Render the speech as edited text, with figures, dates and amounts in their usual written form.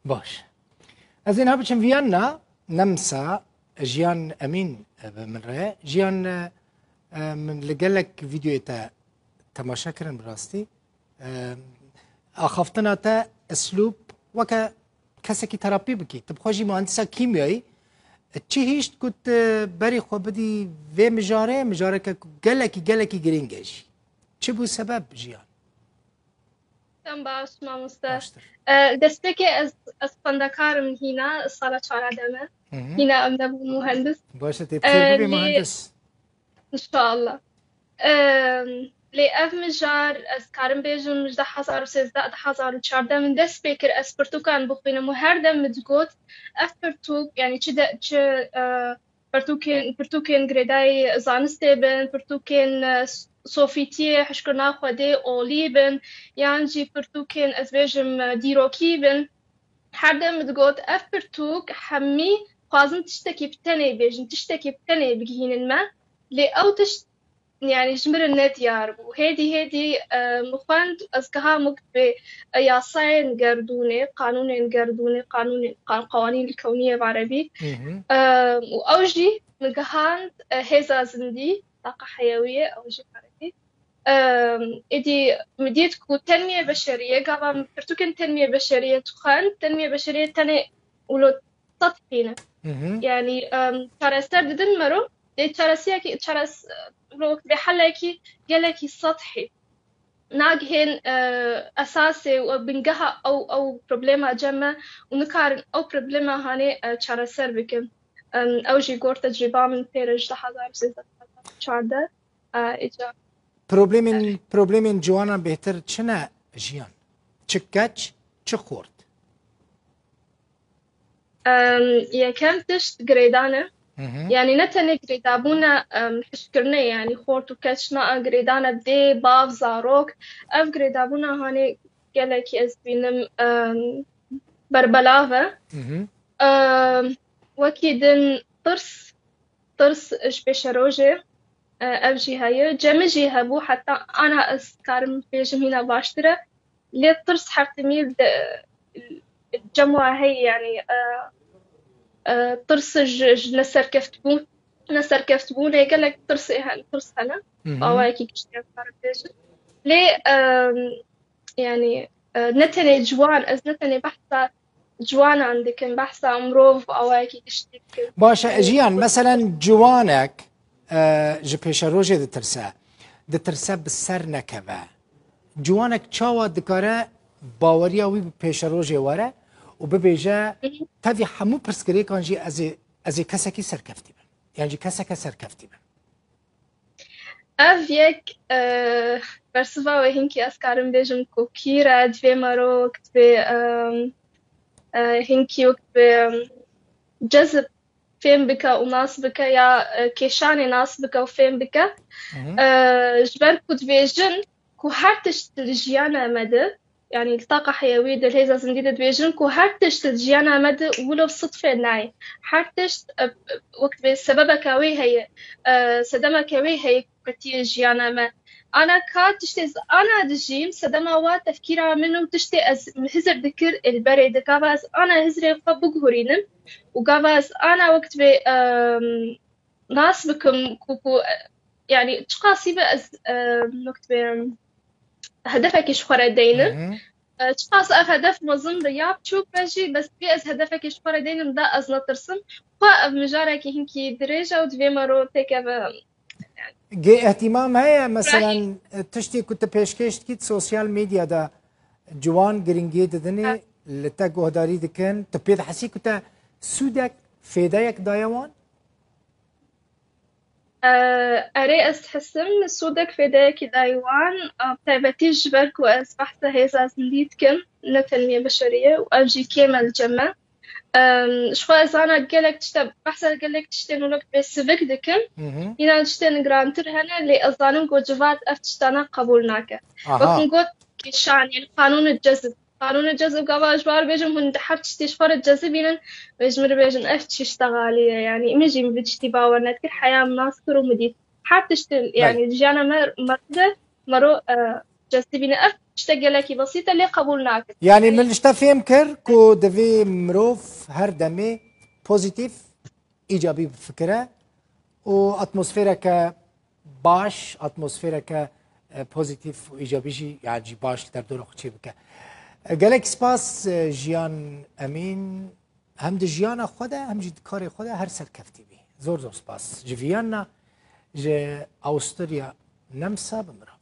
باش از این هبچن ویانا نمسا جیان امین من ره جیان من لگلک ویدیو تا تماشا کرن براستی آخافتنا تا اسلوب وکا کسی کی تراپی بکی تبخواجی مهندسا کیمیایی چی هیشت کت بری خو بدی و مجاره که گلکی گرینگشی چه بو سبب جیان؟ تم باش مامۆستا دەستێکی ئەس خوێندەکارم هینا ساڵە چوارەدەمە هینا ئەم دەبوو مهندس باشە تێبخێر ببێ مهندس انشاءالله لێ ئەف مژار ئەس کارم بێژم مژدە 2013 من دەست پێ کرد ئەس پرتوکان بخوێنم و هەر دەم مجگوت ئەف پرتوک یعنی چ پرتوکên گرێدای زانستێ بن پرتوکên سۆفیتیە حشکردنا خودێ ئۆلی بن یان جی پرتوکên ez bêjim dîrokî bin her dem digot ev pirtûk hemî xwazin tiştekî bi tenê bêjin tiştekî bi tenê bigihînin me lê ew tişt yani ji min re nediyar bû hêdî mixwend ez giha muk bi yasayên gerdûnê qanûnên gerdûnê qawanîn kewniye bi erebî û ew jî nigihand hêza zindî طاقة حيوية أو شيء عربي إدي مديت كو تنمية بشرية قابا برتوكن تنمية بشرية تخان تنمية بشرية تاني ولو تطحينة يعني ترسر ددن مرو دي ترسيكي ترس روك بحلاكي جالكي سطحي ناقهن أساسي وبنجها أو بروبليما جمع ونكارن أو بروبليما هاني ترسر بكم أو جي قور تجربة من بيرج لحظة بسيطة چارده ایجا پروبلمین جوانا بهتر چنه جیان چه کچ چه خورد یکم تشت گریدانه يعني نتني گریدابونا حشكرنا يعني خورد و كچنا گریدانه دي باف زاروك اف گریدابونا هاني گلكي از بينم بربلاوه وكي دن طرس اش بشروجه أوجي هاي جمجي هبو حتى أنا أذكر بيجم هنا باشترة ليه طرس حرتمي الجموع هي يعني طرس نسر كفتبون هيك لك طرس طرس أنا أواكي كشتي أذكر بيجم ليه يعني نتني جوان أز نتني بحثة جوان عندك بحثة أمروف أواكي كشتي باشا جيان مثلا جوانك ji pêşerojê ditirse bi ser nekeve ciwanek çawa dikare baweriya wî bi pêşerojê were û bibêje tevî hemû pirsgirêkan jî ez ê kesekî serkeftî bim yan jî keseke serkeftî bim ev yek bersiva wê hinkî ez karim bêjim ku kîr e divê mero kitibê hinkî kitibê cezib فين بك وناس بك يا كيشاني ناس بك وفين بك جبر كنت فيجن كو هرتش تلجيانا مدى يعني الطاقة حيوية دل هيزا زنديدة فيجن كو هرتش تلجيانا مدى ولو صدفة ناي هرتش وقت بسببك وي هي سدمك وي هي كتير جيانا ما أنا تشتي أنا دجيم سدما وا تفكيرها منهم تشتي هزر ذكر البرد كافاس أنا هزري فبقهرينم وكافاس أنا وقت بي ناس بكم كوكو يعني تشقاسي بأز وقت بي هدفك إيش خردينم تشقاس هدف مظن رياب شوك باجي بس بي أز هدفك إيش خردينم دا أز نترسم خا مجارك هنكي درجة ودفي مرو تكا جي اهتمام هي مثلا تشتي كنت بيشكش كيت سوشيال ميديا دا جوان جرينجي ددني لتا جهداري دكن تبيد حسي كنت سودك فيدايك دايوان أري أستحسن سودك فيدايك دايوان بتابتي جبرك وأصبحت هذا زنديتكم لتنمية بشرية وأجي كامل جمع شو أنا قالك تشتا بحث قالك تشتين ولك بسبك دكم هنا تشتين جرانتر هنا اللي أظنهم جوجفات أفتشتنا قبولناك وكن قلت كشان يعني قانون الجذب قبل أجبار بيجم هن حرت تشتيش فرد الجذب بيجمر بيجن أفتش اشتغالية يعني إمجي بتشتي باورنا كل حياة مناصر ومديد حرت تشتل يعني جانا مرة مرو جذبين شتگلکی بسیطه لی قبول نکرد. يعني من شتا فهم كر كو دفي مروف هر دمي بوزيتيف ايجابي بفكره و اتموسفيرا ك باش اتموسفيرا ك بوزيتيف و ايجابي جي يعني جي باش در دور خوشي بك قالك سپاس جيان امين هم د جيانا خوده هم جي کار خوده هر سر کفتی بي زور زور سپاس جویانا ج اوستریا نمسا بمرا